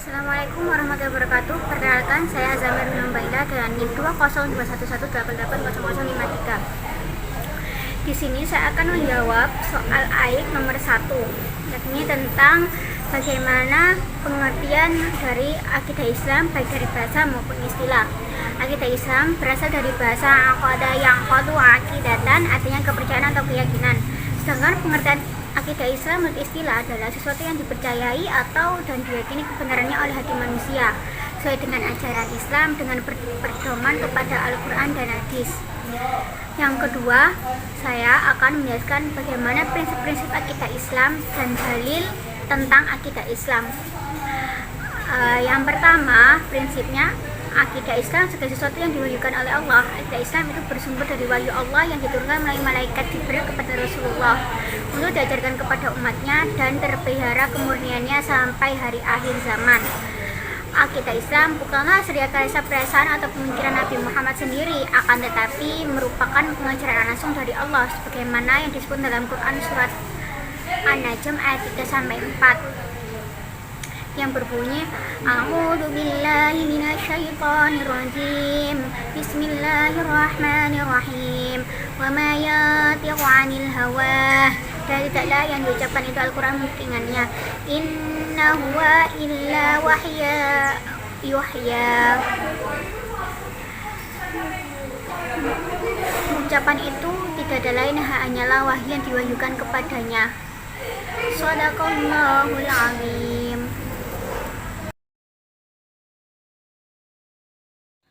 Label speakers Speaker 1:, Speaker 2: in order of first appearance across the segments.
Speaker 1: Assalamualaikum warahmatullahi wabarakatuh. Perkenalkan, saya Zamir bin Baila dengan NIM 20211880053. Di sini saya akan menjawab soal AIK nomor 1, yakni tentang bagaimana pengertian dari akidah Islam baik dari bahasa maupun istilah. Akidah Islam berasal dari bahasa aqada yang qadu akidatan, artinya kepercayaan atau keyakinan. Sedangkan pengertian akidah Islam menurut istilah adalah sesuatu yang dipercayai atau dan diyakini kebenarannya oleh hati manusia sesuai dengan ajaran Islam dengan berpedoman kepada Al-Quran dan Hadis. Yang kedua, saya akan menjelaskan bagaimana prinsip-prinsip akidah Islam dan dalil tentang akidah Islam. Yang pertama, prinsipnya akidah Islam sebagai sesuatu yang diwahyukan oleh Allah. Akidah Islam itu bersumber dari wahyu Allah yang diturunkan melalui malaikat Jibril kepada Rasulullah untuk diajarkan kepada umatnya dan terpelihara kemurniannya sampai hari akhir zaman. Akidah Islam bukanlah rekayasa perasaan atau pemikiran Nabi Muhammad sendiri, akan tetapi merupakan pengajaran langsung dari Allah sebagaimana yang disebut dalam Quran surat An-Najm ayat 3-4 yang berbunyi A'udzu billahi minasyaitonir rajim. Bismillahirrahmanirrahim. Wa ma yantiqu 'anil hawa. Dan tidaklah yang diucapkan itu Al-Qur'an ringannya. Inna huwa illa wahya yuhya. Ucapan itu tidak ada lain hanyalah wahyu yang diwahyukan kepadanya. Shadaqallahul azim.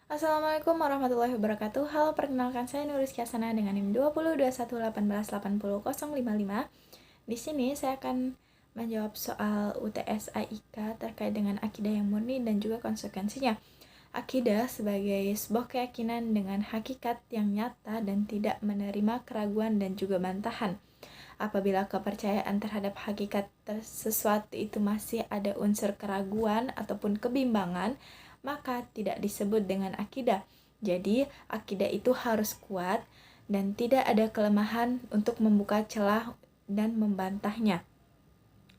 Speaker 2: Assalamualaikum warahmatullahi wabarakatuh. Halo, perkenalkan saya Nurizky Hasanah dengan NIM 2021188055. Di sini saya akan menjawab soal UTS AIK terkait dengan akidah yang murni dan juga konsekuensinya. Akidah sebagai sebuah keyakinan dengan hakikat yang nyata dan tidak menerima keraguan dan juga bantahan. Apabila kepercayaan terhadap hakikat sesuatu itu masih ada unsur keraguan ataupun kebimbangan, maka tidak disebut dengan akidah. Jadi, akidah itu harus kuat dan tidak ada kelemahan untuk membuka celah dan membantahnya.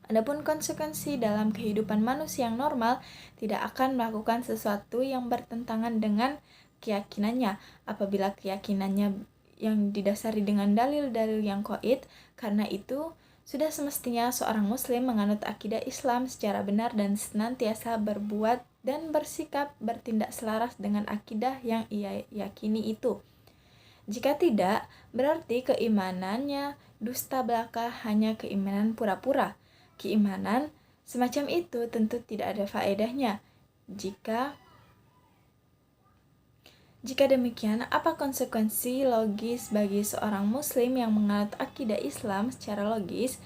Speaker 2: Adapun konsekuensi dalam kehidupan manusia yang normal tidak akan melakukan sesuatu yang bertentangan dengan keyakinannya apabila keyakinannya yang didasari dengan dalil-dalil yang qaid. Karena itu, sudah semestinya seorang muslim menganut akidah Islam secara benar dan senantiasa berbuat dan bersikap bertindak selaras dengan akidah yang ia yakini itu. Jika tidak, berarti keimanannya dusta belaka, hanya keimanan pura-pura. Keimanan semacam itu tentu tidak ada faedahnya. Jika demikian, apa konsekuensi logis bagi seorang muslim yang menganut akidah Islam secara logis?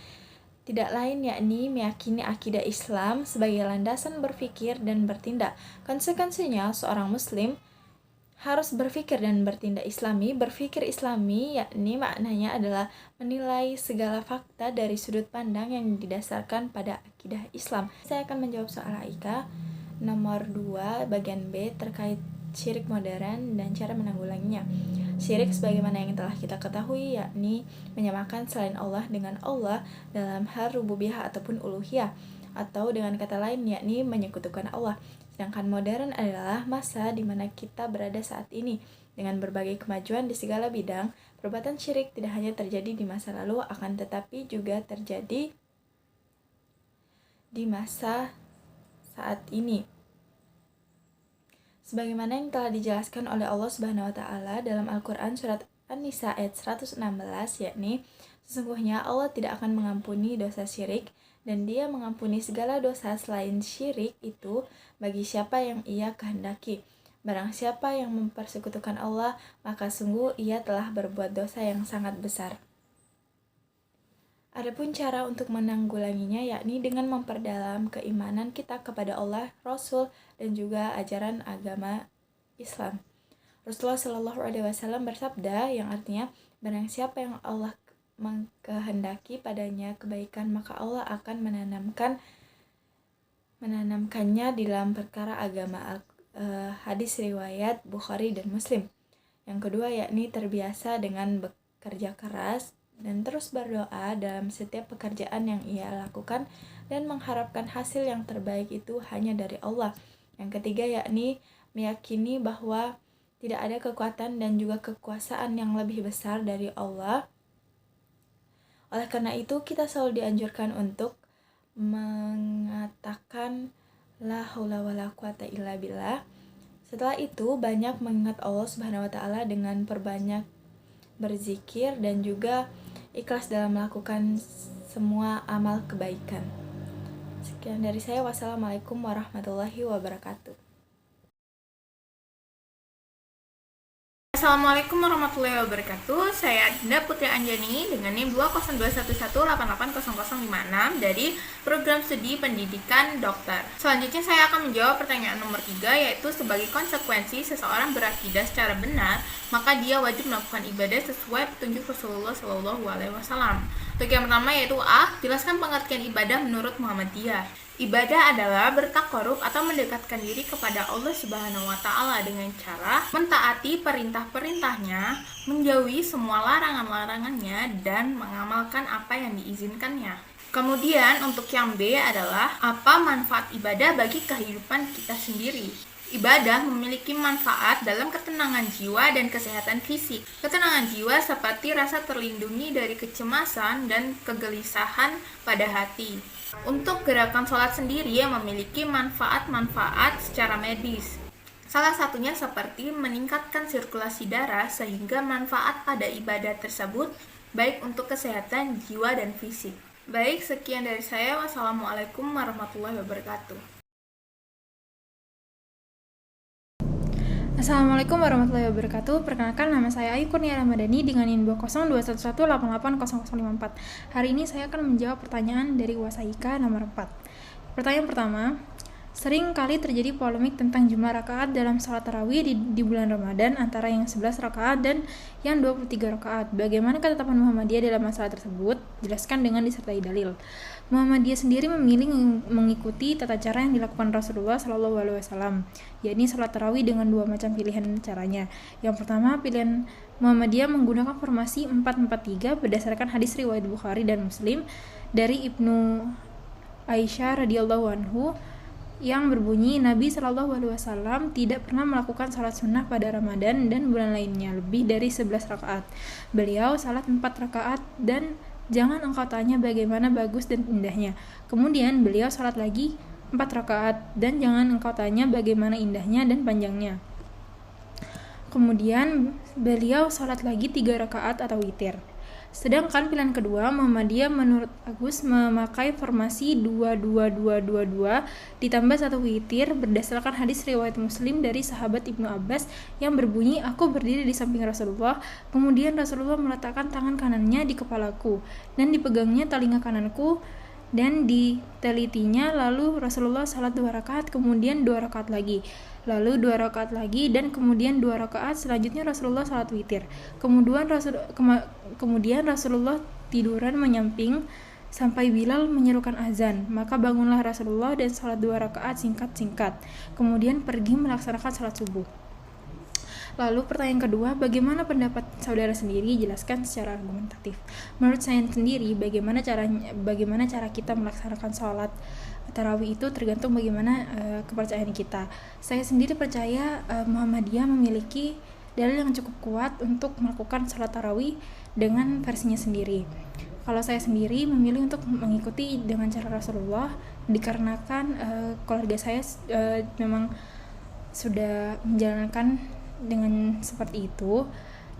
Speaker 2: Tidak lain yakni meyakini akidah Islam sebagai landasan berpikir dan bertindak. Konsekuensinya, seorang muslim harus berpikir dan bertindak islami. Berpikir islami yakni maknanya adalah menilai segala fakta dari sudut pandang yang didasarkan pada akidah Islam. Saya akan menjawab soal AIK nomor 2 bagian B terkait syirik modern dan cara menanggulanginya. Syirik sebagaimana yang telah kita ketahui yakni menyamakan selain Allah dengan Allah dalam hal rububiyah ataupun uluhiyah, atau dengan kata lain yakni menyekutukan Allah. Sedangkan modern adalah masa di mana kita berada saat ini. Dengan berbagai kemajuan di segala bidang, perbuatan syirik tidak hanya terjadi di masa lalu, akan tetapi juga terjadi di masa saat ini. Sebagaimana yang telah dijelaskan oleh Allah Subhanahu wa taala dalam Al-Qur'an surat An-Nisa ayat 116, yakni sesungguhnya Allah tidak akan mengampuni dosa syirik dan Dia mengampuni segala dosa selain syirik itu bagi siapa yang Ia kehendaki. Barang siapa yang mempersekutukan Allah, maka sungguh ia telah berbuat dosa yang sangat besar. Adapun cara untuk menanggulanginya yakni dengan memperdalam keimanan kita kepada Allah, Rasul, dan juga ajaran agama Islam. Rasulullah Shallallahu Alaihi Wasallam bersabda yang artinya barang siapa yang Allah mengkehendaki padanya kebaikan, maka Allah akan menanamkannya di dalam perkara agama. Hadis riwayat Bukhari dan Muslim. Yang kedua yakni terbiasa dengan bekerja keras dan terus berdoa dalam setiap pekerjaan yang ia lakukan dan mengharapkan hasil yang terbaik itu hanya dari Allah. Yang ketiga yakni meyakini bahwa tidak ada kekuatan dan juga kekuasaan yang lebih besar dari Allah. Oleh karena itu, kita selalu dianjurkan untuk mengatakan la haula wala quwata illa billah. Setelah itu, banyak mengingat Allah Subhanahu wa taala dengan perbanyak berzikir dan juga ikhlas dalam melakukan semua amal kebaikan. Sekian dari saya. Wassalamualaikum warahmatullahi wabarakatuh.
Speaker 3: Assalamualaikum warahmatullahi wabarakatuh. Saya Dinda Putri Anjani dengan NIM 20211880056 dari Program Studi Pendidikan Dokter. Selanjutnya saya akan menjawab pertanyaan nomor 3, yaitu sebagai konsekuensi seseorang berakidah secara benar, maka dia wajib melakukan ibadah sesuai petunjuk Rasulullah SAW. Untuk yang pertama yaitu A. Jelaskan pengertian ibadah menurut Muhammadiyah. Ibadah adalah bertakarub atau mendekatkan diri kepada Allah Subhanahu wa taala dengan cara mentaati perintah-perintahnya, menjauhi semua larangan-larangannya, dan mengamalkan apa yang diizinkannya. Kemudian untuk yang B adalah apa manfaat ibadah bagi kehidupan kita sendiri. Ibadah memiliki manfaat dalam ketenangan jiwa dan kesehatan fisik. Ketenangan jiwa seperti rasa terlindungi dari kecemasan dan kegelisahan pada hati. Untuk gerakan sholat sendiri yang memiliki manfaat-manfaat secara medis. Salah satunya seperti meningkatkan sirkulasi darah sehingga manfaat pada ibadah tersebut baik untuk kesehatan jiwa dan fisik. Baik, sekian dari saya. Wassalamualaikum warahmatullahi wabarakatuh.
Speaker 4: Assalamualaikum warahmatullahi wabarakatuh. Perkenalkan, nama saya Ayu Kurnia Ramadhani dengan NIM 20211880054. Hari ini saya akan menjawab pertanyaan dari Wasaika nomor 4. Pertanyaan pertama, sering kali terjadi polemik tentang jumlah rakaat dalam salat tarawih di bulan Ramadan antara yang 11 rakaat dan yang 23 rakaat. Bagaimana ketetapan Muhammadiyah dalam masalah tersebut? Jelaskan dengan disertai dalil. Muhammadiyah sendiri memilih mengikuti tata cara yang dilakukan Rasulullah SAW, yakni salat tarawih dengan dua macam pilihan caranya. Yang pertama, pilihan Muhammadiyah menggunakan formasi 4-4-3 berdasarkan hadis riwayat Bukhari dan Muslim dari Ibnu Aisyah radhiyallahu anhu yang berbunyi, Nabi SAW tidak pernah melakukan salat sunnah pada Ramadan dan bulan lainnya lebih dari 11 rakaat. Beliau salat 4 rakaat dan jangan engkau tanya bagaimana bagus dan indahnya. Kemudian beliau salat lagi 4 rakaat dan jangan engkau tanya bagaimana indahnya dan panjangnya. Kemudian beliau salat lagi 3 rakaat atau witir. Sedangkan pilihan kedua, Muhammadiyah menurut Agus memakai formasi 2-2-2-2-2 ditambah 1 witir berdasarkan hadis riwayat Muslim dari sahabat Ibnu Abbas yang berbunyi, aku berdiri di samping Rasulullah, kemudian Rasulullah meletakkan tangan kanannya di kepalaku dan dipegangnya telinga kananku dan ditelitinya, lalu Rasulullah salat 2 rakaat, kemudian 2 rakaat lagi, lalu 2 rakaat lagi, dan kemudian 2 rakaat, selanjutnya Rasulullah salat witir. Kemudian Rasulullah tiduran menyamping sampai Bilal menyerukan azan, maka bangunlah Rasulullah dan salat 2 rakaat singkat-singkat, kemudian pergi melaksanakan salat subuh. Lalu pertanyaan kedua, bagaimana pendapat saudara sendiri? Jelaskan secara argumentatif. Menurut saya sendiri, bagaimana cara kita melaksanakan sholat tarawih itu tergantung bagaimana kepercayaan kita. Saya sendiri percaya Muhammadiyah memiliki dalil yang cukup kuat untuk melakukan sholat tarawih dengan versinya sendiri. Kalau saya sendiri memilih untuk mengikuti dengan cara Rasulullah dikarenakan keluarga saya memang sudah menjalankan dengan seperti itu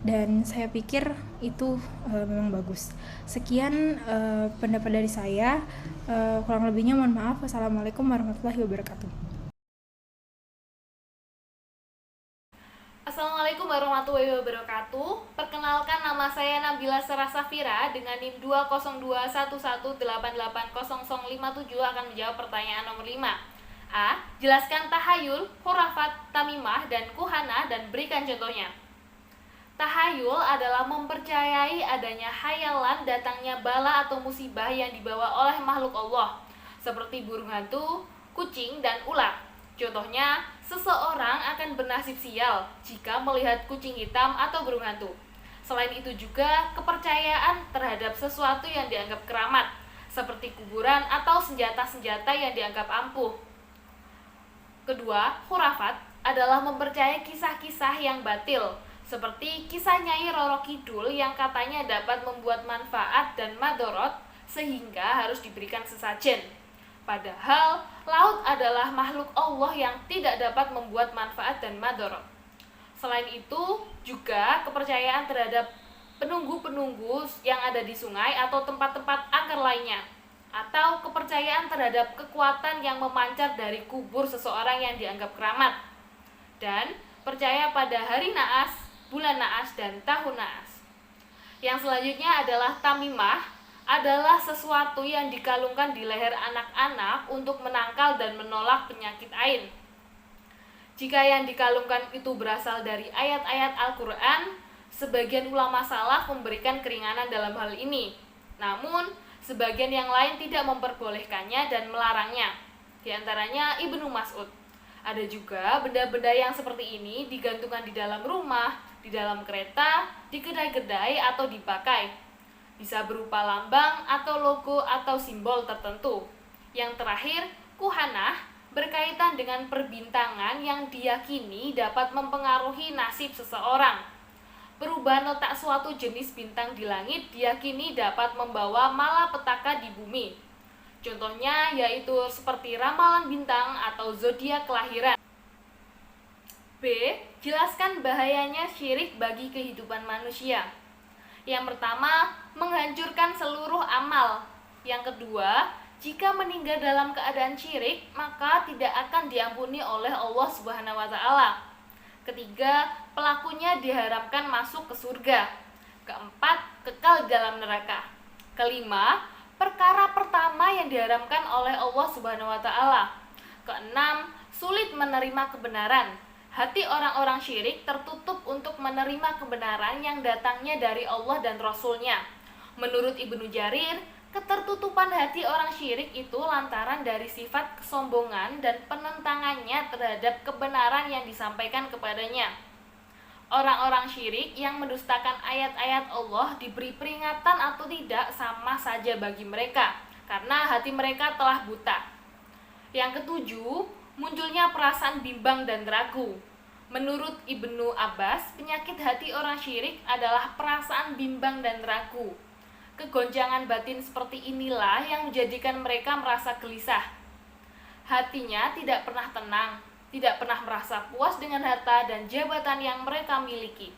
Speaker 4: dan saya pikir itu memang bagus. Sekian pendapat dari saya, kurang lebihnya mohon maaf. Wassalamualaikum warahmatullahi wabarakatuh.
Speaker 5: Assalamualaikum warahmatullahi wabarakatuh. Perkenalkan, nama saya Nabila Sarasafira dengan NIM 20211880057 akan menjawab pertanyaan nomor 5. A. Jelaskan tahayul, khurafat, tamimah, dan kuhana dan berikan contohnya. Tahayul adalah mempercayai adanya hayalan datangnya bala atau musibah yang dibawa oleh makhluk Allah, seperti burung hantu, kucing, dan ular. Contohnya, seseorang akan bernasib sial jika melihat kucing hitam atau burung hantu. Selain itu juga kepercayaan terhadap sesuatu yang dianggap keramat, seperti kuburan atau senjata-senjata yang dianggap ampuh. Kedua, khurafat adalah mempercayai kisah-kisah yang batil, seperti kisah Nyai Roro Kidul yang katanya dapat membuat manfaat dan madorot sehingga harus diberikan sesajen. Padahal, laut adalah makhluk Allah yang tidak dapat membuat manfaat dan madorot. Selain itu, juga kepercayaan terhadap penunggu-penunggu yang ada di sungai atau tempat-tempat angker lainnya, atau kepercayaan terhadap kekuatan yang memancar dari kubur seseorang yang dianggap keramat, dan percaya pada hari naas, bulan naas, dan tahun naas. Yang selanjutnya adalah tamimah, adalah sesuatu yang dikalungkan di leher anak-anak untuk menangkal dan menolak penyakit ain. Jika yang dikalungkan itu berasal dari ayat-ayat Al-Quran, sebagian ulama salaf memberikan keringanan dalam hal ini. Namun, sebagian yang lain tidak memperbolehkannya dan melarangnya. Di antaranya Ibnu Mas'ud. Ada juga benda-benda yang seperti ini digantungkan di dalam rumah, di dalam kereta, di kedai-kedai atau dipakai. Bisa berupa lambang atau logo atau simbol tertentu. Yang terakhir, kuhanah, berkaitan dengan perbintangan yang diyakini dapat mempengaruhi nasib seseorang. Perubahan letak suatu jenis bintang di langit diyakini dapat membawa malapetaka di bumi. Contohnya yaitu seperti ramalan bintang atau zodiak kelahiran. B. Jelaskan bahayanya syirik bagi kehidupan manusia. Yang pertama, menghancurkan seluruh amal. Yang kedua, jika meninggal dalam keadaan syirik, maka tidak akan diampuni oleh Allah Subhanahu wa Ta'ala. Ketiga, pelakunya diharamkan masuk ke surga. Keempat, kekal dalam neraka. Kelima, perkara pertama yang diharamkan oleh Allah Subhanahu wa Ta'ala. Keenam, sulit menerima kebenaran. Hati orang-orang syirik tertutup untuk menerima kebenaran yang datangnya dari Allah dan Rasul-Nya. Menurut Ibnu Jarir, ketertutupan hati orang syirik itu lantaran dari sifat kesombongan dan penentangannya terhadap kebenaran yang disampaikan kepadanya. Orang-orang syirik yang mendustakan ayat-ayat Allah diberi peringatan atau tidak sama saja bagi mereka, karena hati mereka telah buta. Yang ketujuh, munculnya perasaan bimbang dan ragu. Menurut Ibnu Abbas, penyakit hati orang syirik adalah perasaan bimbang dan ragu. Kegoncangan batin seperti inilah yang menjadikan mereka merasa gelisah. Hatinya tidak pernah tenang, tidak pernah merasa puas dengan harta dan jabatan yang mereka miliki.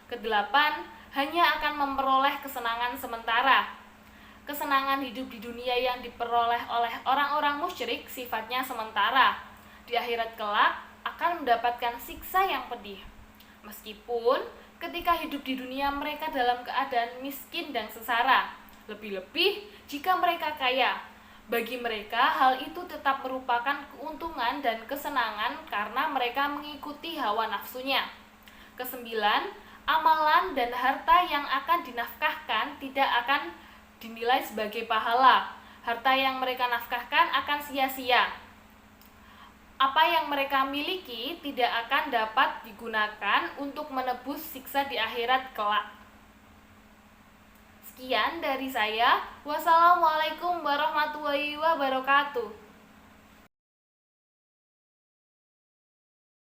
Speaker 5: Kedelapan, hanya akan memperoleh kesenangan sementara. Kesenangan hidup di dunia yang diperoleh oleh orang-orang musyrik sifatnya sementara. Di akhirat kelak akan mendapatkan siksa yang pedih. Meskipun ketika hidup di dunia mereka dalam keadaan miskin dan sengsara, lebih-lebih jika mereka kaya. Bagi mereka hal itu tetap merupakan keuntungan dan kesenangan karena mereka mengikuti hawa nafsunya. Kesembilan, amalan dan harta yang akan dinafkahkan tidak akan dinilai sebagai pahala. Harta yang mereka nafkahkan akan sia-sia. Apa yang mereka miliki tidak akan dapat digunakan untuk menebus siksa di akhirat kelak. Sekian dari saya. Wassalamualaikum warahmatullahi wabarakatuh.